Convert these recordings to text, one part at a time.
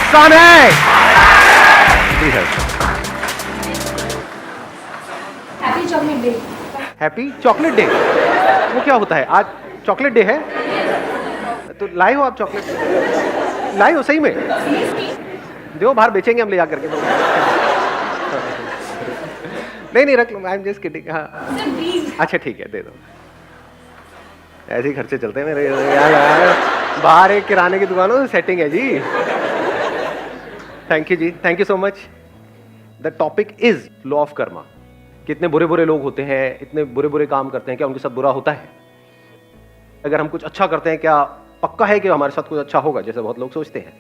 सन है। Happy chocolate day. Happy chocolate day, वो क्या होता है? आज चॉकलेट डे है तो लाए हो आप चॉकलेट? लाए हो सही में? दो बाहर बेचेंगे हम ले जा करके। नहीं रख लो, आई एम जस्ट किडिंग। हाँ अच्छा ठीक है, दे दो। ऐसे ही खर्चे चलते हैं मेरे यार। बाहर एक किराने की दुकानों से सेटिंग है जी। थैंक यू जी, thank you so much. The topic is law of karma. कितने बुरे बुरे लोग होते हैं, इतने बुरे बुरे काम करते हैं, क्या उनके साथ बुरा होता है? अगर हम कुछ अच्छा करते हैं, क्या पक्का है कि हमारे साथ कुछ अच्छा होगा? जैसे बहुत लोग सोचते हैं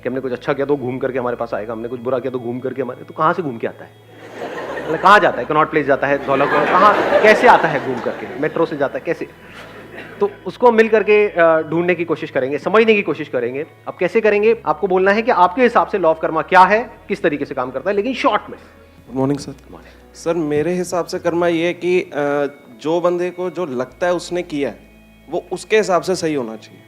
कि हमने कुछ अच्छा किया तो घूम करके हमारे पास आएगा, हमने कुछ बुरा किया तो घूम करके हमारे, तो कहाँ से घूम के आता है? मतलब कहाँ जाता है? कनॉट प्लेस जाता है, धौला कहाँ कैसे आता है घूम करके? मेट्रो से जाता है कैसे? तो उसको मिल करके ढूंढने की कोशिश करेंगे, समझने की कोशिश करेंगे। अब कैसे करेंगे? आपको बोलना है कि आपके हिसाब से लॉ ऑफ कर्मा क्या है, किस तरीके से काम करता है, लेकिन शॉर्ट में। Good morning sir. सर मेरे हिसाब से कर्मा ये है कि जो बंदे को जो लगता है उसने किया है वो उसके हिसाब से सही होना चाहिए।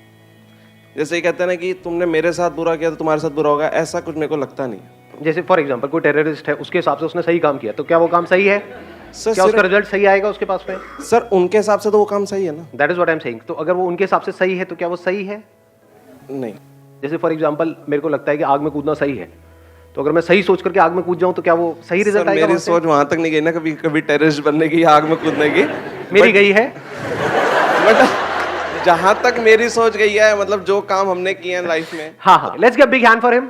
जैसे ये कहते हैं ना कि तुमने मेरे साथ बुरा किया तो तुम्हारे साथ बुरा होगा, ऐसा कुछ मेरे को लगता नहीं है। जैसे फॉर एग्जांपल कोई टेररिस्ट है, उसके हिसाब से उसने सही काम किया, तो क्या वो काम सही है? सर क्या उसका रिजल्ट सही आएगा उसके पास में? सर उनके हिसाब से तो वो काम सही है ना। That is what I am saying. तो अगर वो उनके हिसाब से सही है तो क्या वो सही है? नहीं। जैसे फॉर एग्जांपल मेरे को लगता है कि आग में कूदना सही है, तो अगर मैं सही सोच करके आग में कूद जाऊं तो क्या वो सही रिजल्ट आएगा? मेरी सोच वहां तक नहीं गई ना, कभी कभी टेररिस्ट बनने की, आग में कूदने की। मेरी गई है। बट जहां तक मेरी सोच गई है, मतलब जो काम हमने किए हैं लाइफ में। हाँ, let's give big hand for him.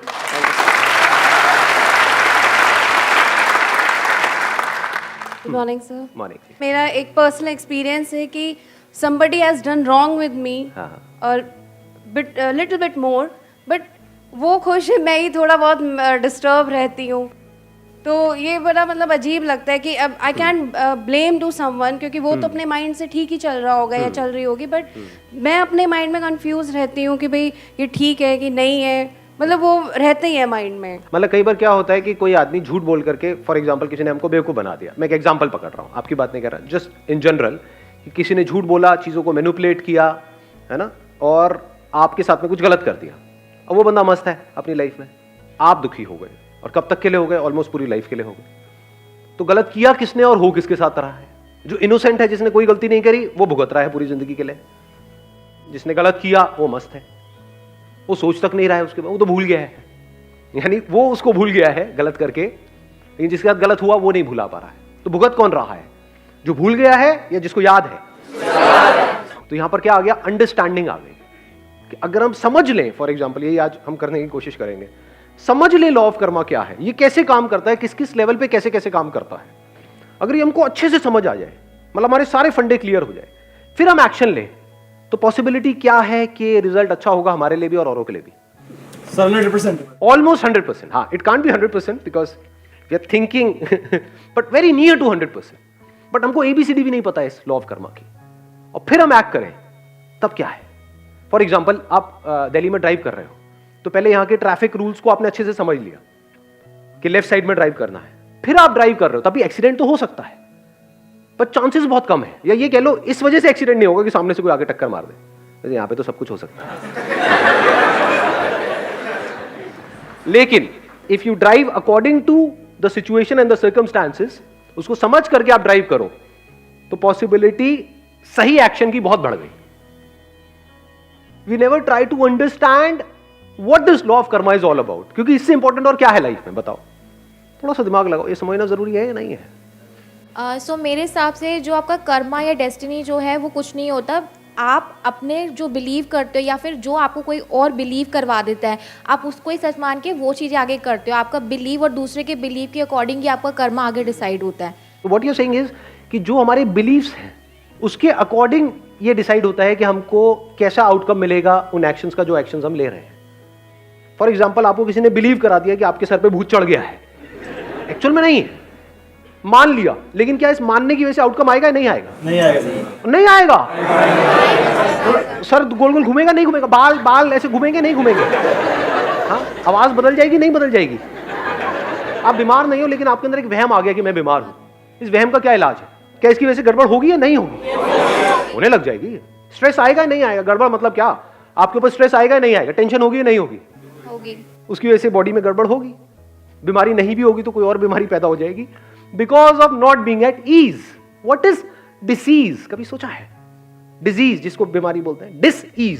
Good morning sir. Morning. मेरा एक पर्सनल एक्सपीरियंस है कि somebody has done wrong with me और लिटिल बिट मोर, बट वो खुश है, मैं ही थोड़ा बहुत डिस्टर्ब रहती हूँ। तो ये बड़ा मतलब अजीब लगता है कि अब I can blame to someone, क्योंकि वो तो अपने माइंड से ठीक ही चल रहा होगा या चल रही होगी, बट मैं अपने माइंड में कंफ्यूज रहती हूँ कि भाई ये ठीक है कि नहीं है, मतलब वो रहते ही है माइंड में। मतलब कई बार क्या होता है कि कोई आदमी झूठ बोल करके, फॉर एग्जांपल किसी ने हमको बेवकूफ बना दिया। मैं एक एग्जांपल पकड़ रहा हूँ, आपकी बात नहीं कर रहा, जस्ट इन जनरल, कि किसी ने झूठ बोला, चीज़ों को मैनिपुलेट किया, है ना, और आपके साथ में कुछ गलत कर दिया। अब वो बंदा मस्त है अपनी लाइफ में, आप दुखी हो गए, और कब तक के लिए हो गए? ऑलमोस्ट पूरी लाइफ के लिए हो गए। तो गलत किया किसने और हो किसके साथ रहा है? जो इनोसेंट है, जिसने कोई गलती नहीं करी, वो भुगत रहा है पूरी जिंदगी के लिए। जिसने गलत किया वो मस्त है, वो सोच तक नहीं रहा है उसके बाद, वो तो भूल गया है, यानी वो उसको भूल गया है गलत करके, लेकिन जिसके साथ गलत हुआ वो नहीं भुला पा रहा है। तो भुगत कौन रहा है? जो भूल गया है या जिसको याद है? तो यहां पर क्या आ गया? अंडरस्टैंडिंग आ गई कि अगर हम समझ लें, फॉर एग्जांपल यही आज हम करने की कोशिश करेंगे, समझ लें लॉ ऑफ कर्मा क्या है, ये कैसे काम करता है, किस किस लेवल पे कैसे कैसे काम करता है। अगर ये हमको अच्छे से समझ आ जाए, मतलब हमारे सारे फंडे क्लियर हो जाए, फिर हम एक्शन लें, तो पॉसिबिलिटी क्या है कि रिजल्ट अच्छा होगा हमारे लिए भी और औरों के लिए भी? 100%, ऑलमोस्ट 100%। हाँ, it can't be 100% because we are thinking but very near to 100%। But हमको ABCD भी नहीं पता है इस लॉ ऑफ कर्मा की, और फिर हम एक्ट करें, तब क्या है? फॉर एग्जाम्पल आप दिल्ली में ड्राइव कर रहे हो, तो पहले यहाँ के ट्रैफिक रूल्स को आपने अच्छे से समझ लिया कि लेफ्ट साइड में ड्राइव करना है, फिर आप ड्राइव कर रहे हो, तभी एक्सीडेंट तो हो सकता है, पर चांसेस बहुत कम है, या ये कह लो इस वजह से एक्सीडेंट नहीं होगा कि सामने से कोई आगे टक्कर मार दे। यहाँ पे तो सब कुछ हो सकता है। लेकिन if you drive according to the situation and the circumstances, उसको समझ करके आप ड्राइव करो, तो पॉसिबिलिटी सही एक्शन की बहुत बढ़ गई। We never try to understand what this law of karma is all about, क्योंकि इससे इंपॉर्टेंट और क्या है लाइफ में? बताओ, थोड़ा सा दिमाग लगाओ, ये समझना जरूरी है या नहीं है? सो मेरे हिसाब से जो आपका कर्मा या डेस्टिनी जो है वो कुछ नहीं होता। आप अपने जो बिलीव करते हो या फिर जो आपको कोई और बिलीव करवा देता है, आप उसको ही सच मान के वो चीज़ें आगे करते हो। आपका बिलीव और दूसरे के बिलीव के अकॉर्डिंग ही आपका कर्मा आगे डिसाइड होता है। तो व्हाट यू सेइंग इज कि जो हमारे बिलीव्स हैं उसके अकॉर्डिंग ये डिसाइड होता है कि हमको कैसा आउटकम मिलेगा उन एक्शंस का, जो एक्शंस हम ले रहे हैं। फॉर एग्जाम्पल आपको किसी ने बिलीव करा दिया कि आपके सर पे भूत चढ़ गया है, एक्चुअल में नहीं है, मान लिया, लेकिन क्या इस मानने की वजह से आउटकम आएगा या नहीं आएगा? नहीं आएगा। नहीं आएगा। सर गोल गोल घूमेगा नहीं घूमेगा? बाल बाल ऐसे घूमेंगे नहीं घूमेंगे? हाँ, आवाज बदल जाएगी नहीं बदल जाएगी? आप बीमार नहीं हो, लेकिन आपके अंदर एक वहम आ गया कि मैं बीमार हूं, इस वहम का क्या इलाज है? क्या इसकी वजह से गड़बड़ होगी या नहीं होगी? होने लग जाएगी। स्ट्रेस आएगा या नहीं आएगा? गड़बड़ मतलब क्या? आपके ऊपर स्ट्रेस आएगा या नहीं आएगा? टेंशन होगी या नहीं होगी? होगी। उसकी वजह से बॉडी में गड़बड़ होगी, बीमारी नहीं भी होगी तो कोई और बीमारी पैदा हो जाएगी, because of not being at ease. What is disease? कभी सोचा है? डिजीज जिसको बीमारी बोलते हैं, डिस ईज।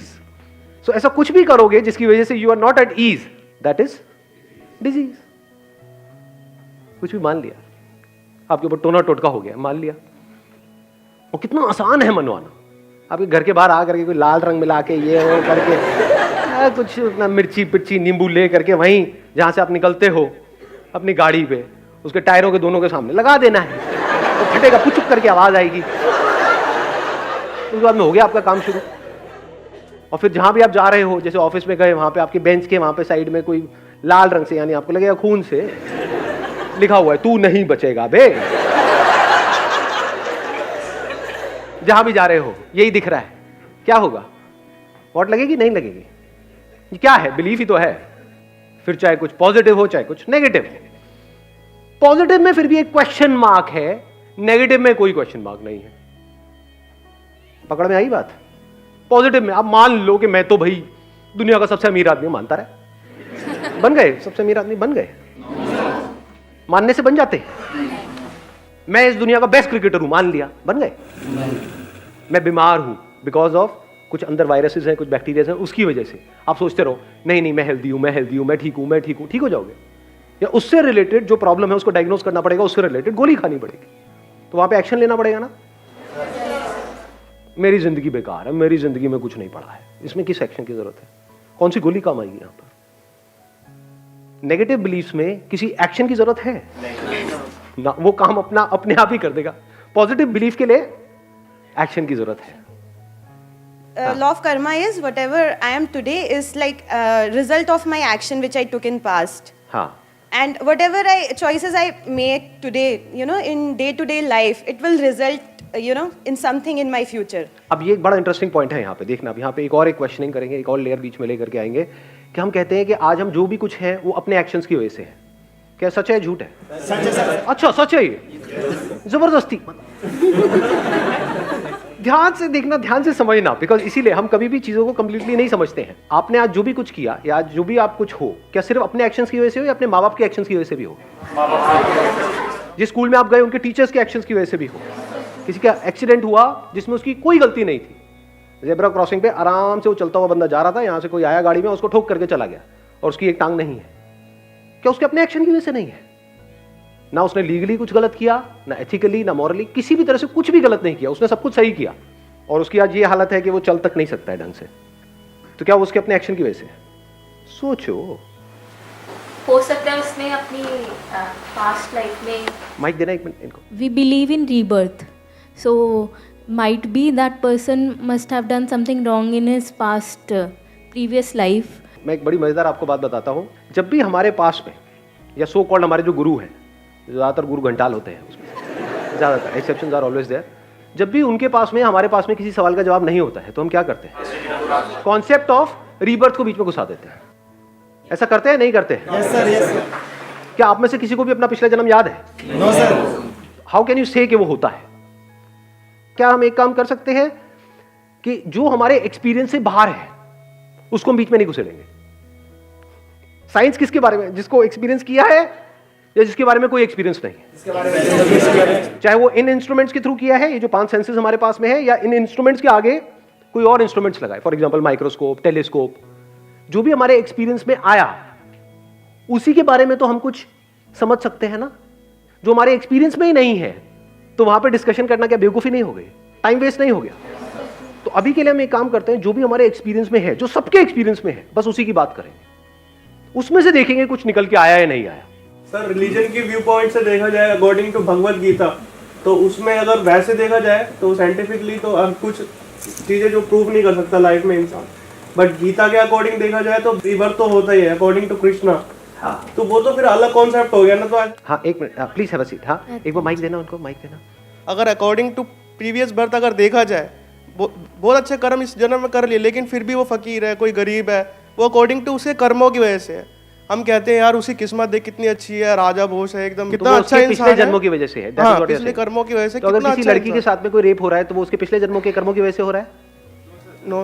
सो ऐसा कुछ भी करोगे जिसकी वजह से you are not at ease, that is disease. कुछ भी मान लिया, आपके ऊपर टोना टोटका हो गया, मान लिया। और कितना आसान है मनवाना। आपके घर के बाहर आकर के कोई लाल रंग मिला के ये वो करके कुछ अपना मिर्ची पिर्ची नींबू ले करके वहीं जहां से आप निकलते हो अपनी गाड़ी पे, उसके टायरों के दोनों के सामने लगा देना है, तो फटेगा, पुचुक करके आवाज आएगी, उसके बाद में हो गया आपका काम शुरू। और फिर जहां भी आप जा रहे हो, जैसे ऑफिस में गए, वहां पे आपके बेंच के वहां पे साइड में कोई लाल रंग से, यानी आपको लगेगा खून से लिखा हुआ है, तू नहीं बचेगा बे। जहां भी जा रहे हो यही दिख रहा है, क्या होगा? वोट लगेगी? नहीं लगेगी। ये क्या है? बिलीफ ही तो है। फिर चाहे कुछ पॉजिटिव हो चाहे कुछ नेगेटिव हो। पॉजिटिव में फिर भी एक क्वेश्चन मार्क है, नेगेटिव में कोई क्वेश्चन मार्क नहीं है। पकड़ में आई बात? पॉजिटिव में आप मान लो कि मैं तो भाई दुनिया का सबसे अमीर आदमी हूं, मानता रहे, बन गए सबसे अमीर आदमी, बन गए, मानने से बन जाते। मैं इस दुनिया का बेस्ट क्रिकेटर हूं, मान लिया, बन गए। मैं बीमार हूं बिकॉज ऑफ कुछ अंदर वायरसेस हैं, कुछ बैक्टीरिया हैं, उसकी वजह से आप सोचते रहो नहीं नहीं मैं हेल्दी हूं, मैं हेल्दी हूं, मैं ठीक हूं, मैं ठीक हूं, ठीक हो जाओगे। या उससे रिलेटेड जो प्रॉब्लम है उसको डायग्नोस करना पड़ेगा, उससे रिलेटेड गोली खानी पड़ेगी, तो वहां पे एक्शन लेना पड़ेगा ना। मेरी जिंदगी बेकार है, मेरी जिंदगी में कुछ नहीं पड़ा है, इसमें किस एक्शन की जरूरत है? कौन सी गोली काम आएगी यहां पर? नेगेटिव बिलीफ्स में किसी एक्शन की जरूरत है ना, वो काम अपना अपने आप ही कर देगा। पॉजिटिव बिलीफ के लिए एक्शन की जरूरत है। Law of karma is whatever I am today is like a result of my action which I took in past. हाँ, And whatever choices I make today, you know, in day-to-day life, it will result, you know, in something in my future. अब ये एक बड़ा interesting point है यहाँ पे, देखना। अब यहाँ पे एक क्वेश्चनिंग करेंगे, एक और लेयर बीच में लेकर के आएंगे कि हम कहते हैं कि आज हम जो भी कुछ है वो अपने एक्शंस की वजह से है। क्या सच है झूठ है? सच है सर। अच्छा सच है ये, जबरदस्ती। ध्यान से देखना, ध्यान से समझना, बिकॉज इसीलिए हम कभी भी चीजों को कंप्लीटली नहीं समझते हैं। आपने आज जो भी कुछ किया या आज जो भी आप कुछ हो, क्या सिर्फ अपने एक्शंस की वजह से हो या अपने माँ बाप के एक्शंस की वजह से भी हो? जिस स्कूल में आप गए उनके टीचर्स के एक्शंस की वजह से भी हो। किसी का एक्सीडेंट हुआ जिसमें उसकी कोई गलती नहीं थी, ज़ेब्रा क्रॉसिंग पे आराम से वो चलता हुआ बंदा जा रहा था, यहां से कोई आया गाड़ी में, उसको ठोक करके चला गया और उसकी एक टांग नहीं है, क्या उसके अपने एक्शन की वजह से नहीं है? ना उसने लीगली कुछ गलत किया, ना एथिकली, ना मॉरली, किसी भी तरह से कुछ भी गलत नहीं किया, उसने सब कुछ सही किया और उसकी आज ये हालत है कि वो चल तक नहीं सकता है ढंग से। तो क्या वो उसके अपने एक्शन की वजह से? सोचो। हो सकता है उसने अपनी पास्ट लाइफ में, माइक देना एक मिनट इनको। We believe in rebirth, so might be that person must have done something wrong in his past previous life. मैं एक बड़ी मजेदार आपको बात बताता हूँ। जब भी हमारे पास में या सो कॉल्ड हमारे जो गुरु हैं, ज़्यादातर गुरु घंटाल होते हैं, उसमें ज़्यादातर एक्सेप्शंस आर ऑलवेज देयर, जब भी उनके पास में हमारे पास में किसी सवाल का जवाब नहीं होता है तो हम क्या करते हैं? कॉन्सेप्ट ऑफ रीबर्थ को बीच में घुसा देते हैं। ऐसा करते हैं नहीं करते हैं? Yes sir, yes sir. क्या आप में से किसी को भी अपना पिछला जन्म याद है? No sir. How can you say कि वो होता है? क्या हम एक काम कर सकते हैं कि जो हमारे एक्सपीरियंस से बाहर है उसको हम बीच में नहीं घुसेड़ेंगे? साइंस किसके बारे में? जिसको एक्सपीरियंस किया है या जिसके बारे में कोई एक्सपीरियंस नहीं है? चाहे वो इन इंस्ट्रूमेंट्स के थ्रू किया है, ये जो 5 सेंसेस हमारे पास में है, या इन इंस्ट्रूमेंट्स के आगे कोई और इंस्ट्रूमेंट्स लगाए, फॉर एग्जांपल माइक्रोस्कोप, टेलीस्कोप, जो भी हमारे एक्सपीरियंस में आया उसी के बारे में तो हम कुछ समझ सकते हैं ना। जो हमारे एक्सपीरियंस में ही नहीं है तो वहां पे डिस्कशन करना क्या बेवकूफी नहीं हो गई? टाइम वेस्ट नहीं हो गया? तो अभी के लिए हम एक काम करते हैं, जो भी हमारे एक्सपीरियंस में है, जो सबके एक्सपीरियंस में है, बस उसी की बात करेंगे, उसमें से देखेंगे कुछ निकल के आया या नहीं आया। सर रिलीजन की व्यू पॉइंट से देखा जाए, अकॉर्डिंग टू भगवत गीता, तो उसमें अगर वैसे देखा जाए तो साइंटिफिकली तो कुछ चीजें जो प्रूव नहीं कर सकता लाइफ में इंसान, बट गीता के अकॉर्डिंग देखा जाए तो रिबर्थ तो होता ही है अकॉर्डिंग टू कृष्णा। हाँ, तो वो तो फिर अलग कॉन्सेप्ट हो गया ना। तो आज हाँ एक minute please have a seat. हाँ एक बार माइक देना उनको, माइक देना। अगर अकॉर्डिंग टू प्रीवियस बर्थ अगर देखा जाए, बहुत अच्छे कर्म इस जन्म में कर लिए, लेकिन फिर भी वो फकीर है, कोई गरीब है, वो अकॉर्डिंग टू उसके कर्मों की वजह से है। हम कहते हैं यार उसकी किस्मत देख कितनी अच्छी है, राजा भोज है एकदम, कितना अच्छा इंसान है, पिछले जन्मों की वजह से है। हाँ, पिछले कर्मों की वजह से। तो अगर किसी लड़की के साथ में कोई रेप हो रहा है तो वो उसके पिछले जन्मों के कर्मों की वजह से हो रहा है? नो।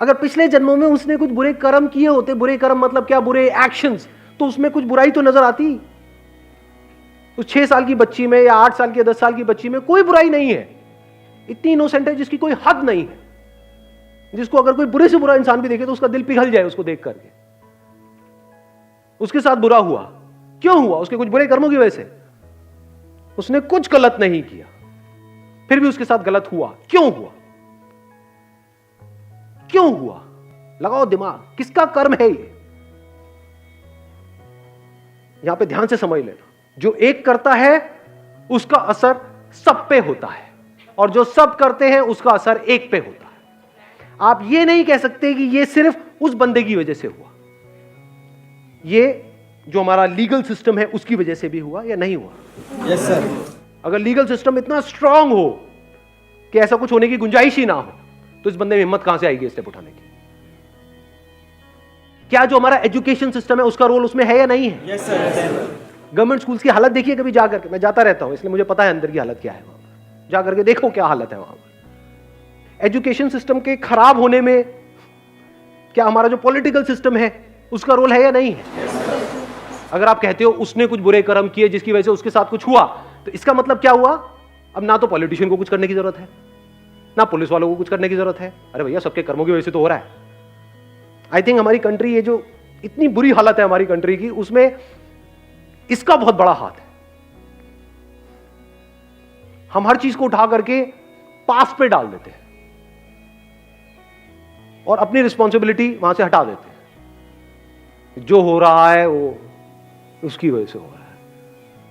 अगर पिछले जन्मों में उसने कुछ बुरे कर्म किए होते, बुरे कर्म मतलब क्या, बुरे एक्शंस, तो उसमें कुछ बुराई तो नजर आती। उस 6 साल की बच्ची में या 8 साल की 10 साल की बच्ची में कोई बुराई नहीं है, इतनी इनोसेंट है जिसकी कोई हद नहीं है, जिसको अगर कोई बुरे से बुरा इंसान भी देखे तो उसका दिल पिघल जाए उसको देख करके। उसके साथ बुरा हुआ, क्यों हुआ? उसके कुछ बुरे कर्मों की वजह से। उसने कुछ गलत नहीं किया, फिर भी उसके साथ गलत हुआ, क्यों हुआ? क्यों हुआ? लगाओ दिमाग, किसका कर्म है ये? यहां पे ध्यान से समझ लेना, जो एक करता है उसका असर सब पे होता है, और जो सब करते हैं उसका असर एक पे होता है। आप ये नहीं कह सकते कि ये सिर्फ उस बंदे की वजह से हुआ, ये जो हमारा लीगल सिस्टम है उसकी वजह से भी हुआ या नहीं हुआ। Yes sir. अगर लीगल सिस्टम इतना स्ट्रांग हो कि ऐसा कुछ होने की गुंजाइश ही ना हो, तो इस बंदे में हिम्मत कहां से आएगी स्टेप उठाने की? क्या जो हमारा एजुकेशन सिस्टम है उसका रोल उसमें है या नहीं है? Yes sir. गवर्नमेंट स्कूल्स की हालत देखिए कभी जा करके, मैं जाता रहता हूं इसलिए मुझे पता है अंदर की हालत क्या है वहां पर। जा करके देखो क्या हालत है वहां पर। एजुकेशन सिस्टम के खराब होने में क्या हमारा जो पॉलिटिकल सिस्टम है उसका रोल है या नहीं है? अगर आप कहते हो उसने कुछ बुरे कर्म किए जिसकी वजह से उसके साथ कुछ हुआ, तो इसका मतलब क्या हुआ? अब ना तो पॉलिटिशियन को कुछ करने की जरूरत है, ना पुलिस वालों को कुछ करने की जरूरत है। अरे भैया सबके कर्मों की वजह से तो हो रहा है। आई थिंक हमारी कंट्री, ये जो इतनी बुरी हालत है हमारी कंट्री की, उसमें इसका बहुत बड़ा हाथ है। हम हर चीज को उठा करके पास पे डाल देते हैं और अपनी रिस्पॉन्सिबिलिटी वहां से हटा देते हैं। जो हो रहा है वो उसकी वजह से हो रहा है,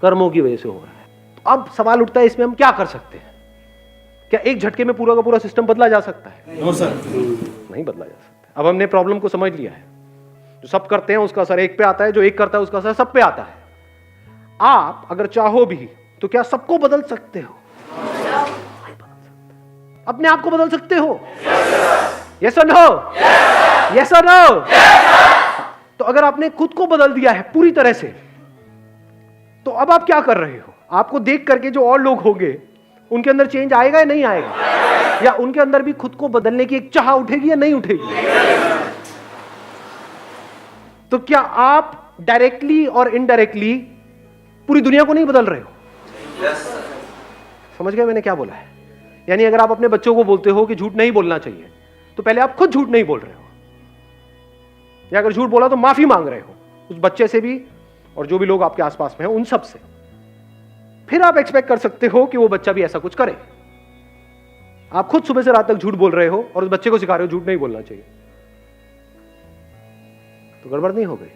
कर्मों की वजह से हो रहा है। तो अब सवाल उठता है इसमें हम क्या कर सकते हैं? क्या एक झटके में पूरा का पूरा सिस्टम बदला जा सकता है? No sir. नहीं बदला जा सकता। अब हमने प्रॉब्लम को समझ लिया है, जो सब करते हैं उसका असर एक पे आता है, जो एक करता है उसका असर सब पे आता है। आप अगर चाहो भी तो क्या सबको बदल सकते हो? अपने आप को बदल सकते हो? यस और नो? यस और नो? तो अगर आपने खुद को बदल दिया है पूरी तरह से, तो अब आप क्या कर रहे हो? आपको देख करके जो और लोग होंगे उनके अंदर चेंज आएगा या नहीं आएगा? या उनके अंदर भी खुद को बदलने की एक चाह उठेगी या नहीं उठेगी? तो क्या आप डायरेक्टली और इनडायरेक्टली पूरी दुनिया को नहीं बदल रहे हो? समझ गए मैंने क्या बोला है? यानी अगर आप अपने बच्चों को बोलते हो कि झूठ नहीं बोलना चाहिए, तो पहले आप खुद झूठ नहीं बोल रहे हो, या अगर झूठ बोला तो माफी मांग रहे हो उस बच्चे से भी और जो भी लोग आपके आसपास में हैं उन सब से। फिर आप एक्सपेक्ट कर सकते हो कि वो बच्चा भी ऐसा कुछ करे। आप खुद सुबह से रात तक झूठ बोल रहे हो और उस बच्चे को सिखा रहे हो झूठ नहीं बोलना चाहिए, तो गड़बड़ नहीं हो गई?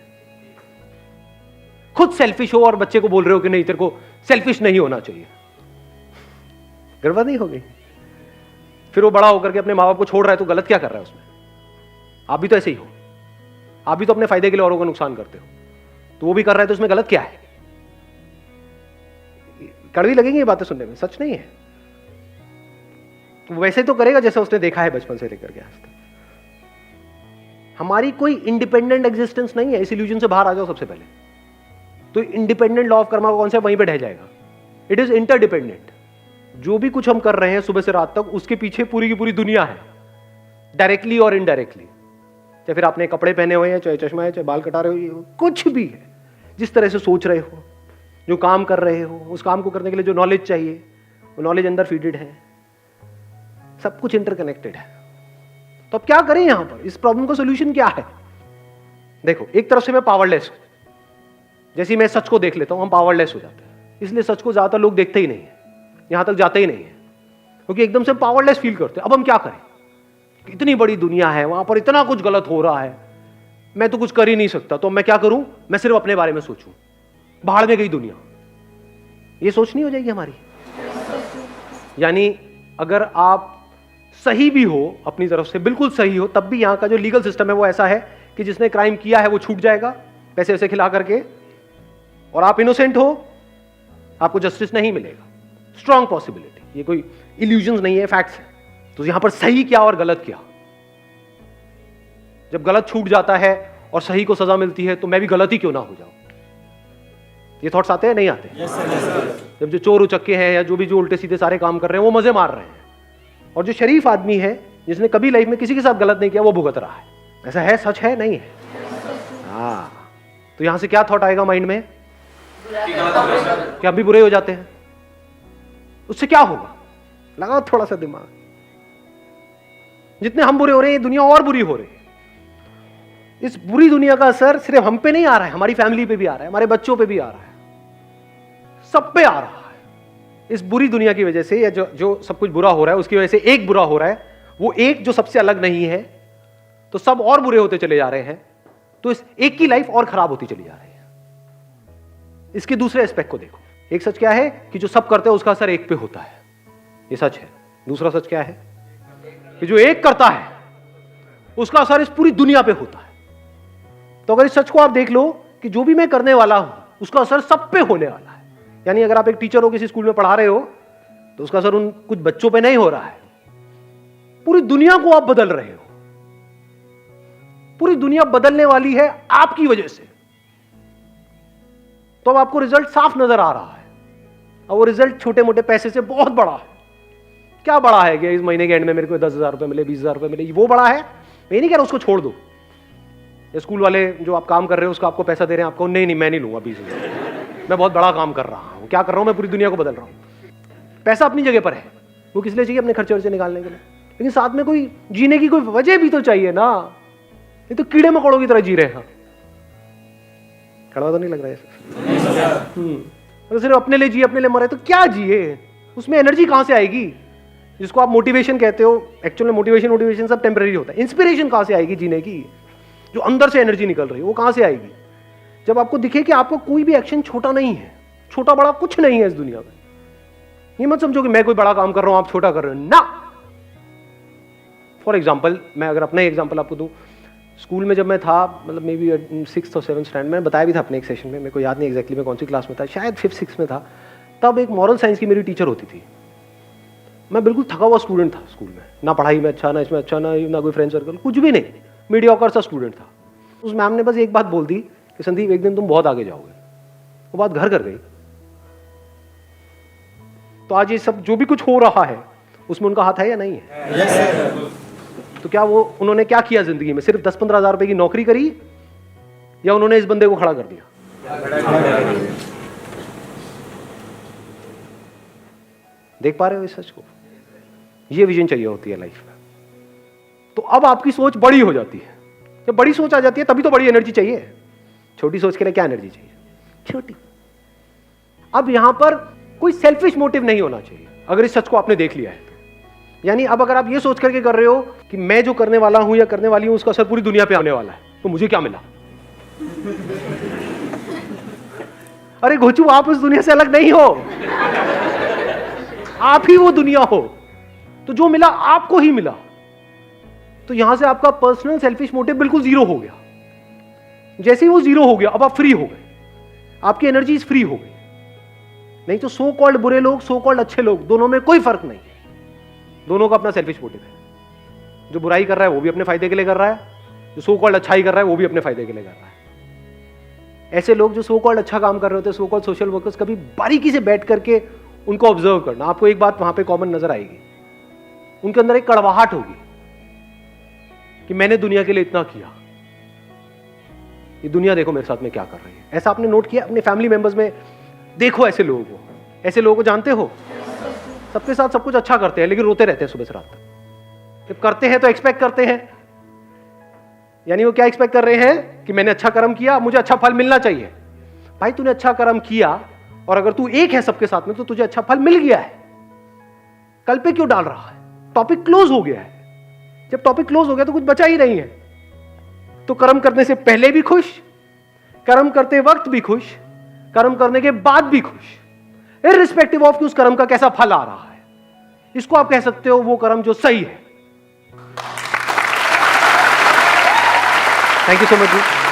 खुद सेल्फिश हो और बच्चे को बोल रहे हो कि नहीं तेरे को सेल्फिश नहीं होना चाहिए, गड़बड़ नहीं हो गई? फिर वो बड़ा होकर के अपने माँ बाप को छोड़ रहा है, तो गलत क्या कर रहा है उसमें? आप भी तो ऐसे ही हो, आप भी तो अपने फायदे के लिए औरों को नुकसान करते हो, तो वो भी कर रहा है, तो उसमें गलत क्या है? कड़वी लगेंगी ये बातें सुनने में, सच नहीं है। तो वैसे तो करेगा जैसा उसने देखा है बचपन से लेकर के आज तक। हमारी कोई इंडिपेंडेंट एग्जिस्टेंस नहीं है, इस इल्यूजन से बाहर आ जाओ सबसे पहले। तो इंडिपेंडेंट लॉ ऑफ कर्मा कौन सा वहीं पे ढह जाएगा? It is interdependent. जो भी कुछ हम कर रहे हैं सुबह से रात तक, उसके पीछे पूरी की पूरी दुनिया है, डायरेक्टली और इनडायरेक्टली। चाहे फिर आपने कपड़े पहने हुए हैं, चाहे चश्मा है, चाहे बाल कटा रहे हो, कुछ भी है, जिस तरह से सोच रहे हो, जो काम कर रहे हो, उस काम को करने के लिए जो नॉलेज चाहिए वो नॉलेज अंदर फीडेड है, सब कुछ इंटरकनेक्टेड है। तो अब क्या करें यहां पर? इस प्रॉब्लम का सोल्यूशन क्या है? देखो, एक तरफ से मैं पावरलेस हूं, जैसे मैं सच को देख लेता हूं हम पावरलेस हो जाते हैं, इसलिए सच को ज्यादातर लोग देखते ही नहीं है, यहां तक जाते ही नहीं है, क्योंकि एकदम से पावरलेस फील करते हैं। अब हम क्या करें? इतनी बड़ी दुनिया है, वहां पर इतना कुछ गलत हो रहा है, मैं तो कुछ कर ही नहीं सकता, तो मैं क्या करूं? मैं सिर्फ अपने बारे में सोचूं, बाहर में गई दुनिया। ये सोच नहीं हो जाएगी हमारी? यानी अगर आप सही भी हो अपनी तरफ से, बिल्कुल सही हो, तब भी यहां का जो लीगल सिस्टम है वो ऐसा है कि जिसने क्राइम किया है वो छूट जाएगा पैसे वैसे खिला करके, और आप इनोसेंट हो, आपको जस्टिस नहीं मिलेगा। स्ट्रॉन्ग पॉसिबिलिटी, ये कोई इल्यूजन नहीं है, फैक्ट्स है। तो यहां पर सही क्या और गलत क्या? जब गलत छूट जाता है और सही को सजा मिलती है, तो मैं भी गलत ही क्यों ना हो जाऊं? ये थॉट्स आते हैं नहीं आते? Yes sir. जब जो चोर उचक्के हैं या जो भी जो उल्टे सीधे सारे काम कर रहे हैं वो मजे मार रहे हैं, और जो शरीफ आदमी है जिसने कभी लाइफ में किसी के साथ गलत नहीं किया वो भुगत रहा है। ऐसा है, सच है, नहीं है? हाँ, तो यहां से क्या थॉट आएगा माइंड में कि हम भी बुरे हो जाते हैं, उससे क्या होगा? लगाओ थोड़ा सा दिमाग। जितने हम बुरे हो रहे हैं, ये दुनिया और बुरी हो रही है। इस बुरी दुनिया का असर सिर्फ हम पे नहीं आ रहा है, हमारी फैमिली पे भी आ रहा है, हमारे बच्चों पे भी आ रहा है, सब पे आ रहा है। इस बुरी दुनिया की वजह से, या जो सब कुछ बुरा हो रहा है उसकी वजह से एक बुरा हो रहा है, वो एक जो सबसे अलग नहीं है, तो सब और बुरे होते चले जा रहे हैं, तो इस एक की लाइफ और खराब होती चली जा रही है। इसके दूसरे एस्पेक्ट को देखो। एक सच क्या है कि जो सब करते हैं उसका असर एक पे होता है, ये सच है। दूसरा सच क्या है कि जो एक करता है उसका असर इस पूरी दुनिया पे होता है। तो अगर इस सच को आप देख लो कि जो भी मैं करने वाला हूं उसका असर सब पे होने वाला है। यानी अगर आप एक टीचर हो, किसी स्कूल में पढ़ा रहे हो, तो उसका असर उन कुछ बच्चों पे नहीं हो रहा है, पूरी दुनिया को आप बदल रहे हो। पूरी दुनिया बदलने वाली है आपकी वजह से। तो अब आपको रिजल्ट साफ नजर आ रहा है, और वो रिजल्ट छोटे मोटे पैसे से बहुत बड़ा है। क्या बड़ा है कि इस महीने के एंड में मेरे को 10,000 रुपए मिले, 20,000 रुपए मिले, वो बड़ा है? मैं नहीं कह रहा उसको छोड़ दो। ये स्कूल वाले जो आप काम कर रहे हो उसका आपको पैसा दे रहे हैं, आपको नहीं मैं नहीं लूंगा 20,000, मैं बहुत बड़ा काम कर रहा हूं। क्या कर रहा हूं मैं? पूरी दुनिया को बदल रहा हूं। पैसा अपनी जगह पर है, वो किस लिए चाहिए? अपने खर्चे वर्चे निकालने के लिए। लेकिन साथ में कोई जीने की कोई वजह भी तो चाहिए ना। ये तो कीड़े मकोड़ों की तरह जी रहे हैं। कड़वा तो नहीं लग रहा है? अगर सिर्फ अपने लिए जिए, अपने लिए मरे, तो क्या जिए? उसमें एनर्जी कहां से आएगी? जिसको आप मोटिवेशन कहते हो, एक्चुअली मोटिवेशन सब टेम्पररी होता है। इंस्पिरेशन कहां से आएगी जीने की? जो अंदर से एनर्जी निकल रही है वो कहां से आएगी? जब आपको दिखे कि आपका कोई भी एक्शन छोटा नहीं है, छोटा बड़ा कुछ नहीं है इस दुनिया में। ये मत समझो कि मैं कोई बड़ा काम कर रहा हूं आप छोटा कर रहे हो ना। फॉर एग्जाम्पल, मैं अगर अपना एग्जाम्पल आपको दूं, स्कूल में जब मैं था, मतलब मे बी 6th और 7th स्टैंडर्ड, मैंने बताया भी था अपने एक सेशन में, मेरे को याद नहीं एग्जैक्टली मैं कौन सी क्लास में था, शायद 5th 6th में था। तब एक मॉरल साइंस की मेरी टीचर होती थी। मैं बिल्कुल थका हुआ स्टूडेंट था स्कूल में, ना पढ़ाई में अच्छा, ना इसमें अच्छा, ना कोई फ्रेंड सर्कल, कुछ भी नहीं, मीडियोकर सा स्टूडेंट था। उस मैम ने बस एक बात बोल दी कि संदीप एक दिन तुम बहुत आगे जाओगे। वो बात घर कर गई। तो आज ये सब जो भी कुछ हो रहा है उसमें उनका हाथ है या नहीं है? तो क्या वो उन्होंने क्या किया जिंदगी में? सिर्फ 10-15 हज़ार रुपए की नौकरी करी, या उन्होंने इस बंदे को खड़ा कर दिया? देख पा रहे हो इस सच को? ये विजन चाहिए होती है लाइफ में। तो अब आपकी सोच बड़ी हो जाती है। जब बड़ी सोच आ जाती है तभी तो बड़ी एनर्जी चाहिए। छोटी सोच के लिए क्या एनर्जी चाहिए? छोटी। अब यहां पर कोई सेल्फिश मोटिव नहीं होना चाहिए अगर इस सच को आपने देख लिया है। यानी अब अगर आप ये सोच करके कर रहे हो कि मैं जो करने वाला हूं या करने वाली हूं उसका असर पूरी दुनिया पे आने वाला है, तो मुझे क्या मिला? अरे घोचू, आप उस दुनिया से अलग नहीं हो, आप ही वो दुनिया हो। तो जो मिला आपको ही मिला। तो यहां से आपका पर्सनल सेल्फिश मोटिव बिल्कुल जीरो हो गया। जैसे ही वो जीरो हो गया, अब आप फ्री हो गए, आपकी एनर्जीज फ्री हो गई। नहीं तो सो कॉल्ड बुरे लोग, सो कॉल्ड अच्छे लोग, दोनों में कोई फर्क नहीं है। दोनों का अपना सेल्फिश मोटिव है। जो बुराई कर रहा है वो भी अपने फायदे के लिए कर रहा है, जो सो कॉल्ड अच्छाई कर रहा है वो भी अपने फायदे के लिए कर रहा है। ऐसे लोग जो सो कॉल्ड अच्छा काम कर रहे होते हैं, सो कॉल्ड सोशल वर्कर्स, कभी बारीकी से बैठ करके उनको ऑब्जर्व करना, आपको एक बात वहां पे कॉमन नजर आएगी। उनके अंदर एक कड़वाहट होगी कि मैंने दुनिया के लिए इतना किया, ये दुनिया देखो मेरे साथ में क्या कर रही है। ऐसा आपने नोट किया अपने फैमिली मेंबर्स में? देखो ऐसे लोगों को, ऐसे लोगों को जानते हो? सबके साथ सब कुछ अच्छा करते हैं लेकिन रोते रहते हैं सुबह से रात तक। जब करते हैं तो एक्सपेक्ट करते हैं, यानी वो क्या एक्सपेक्ट कर रहे हैं कि मैंने अच्छा कर्म किया, मुझे अच्छा फल मिलना चाहिए। भाई तूने अच्छा कर्म किया और अगर तू एक है सबके साथ में तो तुझे अच्छा फल मिल गया है। कल पे क्यों डाल रहा है? टॉपिक क्लोज हो गया है। जब टॉपिक क्लोज हो गया तो कुछ बचा ही नहीं है। तो कर्म करने से पहले भी खुश, कर्म करते वक्त भी खुश, कर्म करने के बाद भी खुश, इररिस्पेक्टिव ऑफ कि उस कर्म का कैसा फल आ रहा है। इसको आप कह सकते हो वो कर्म जो सही है। Thank you so much ji.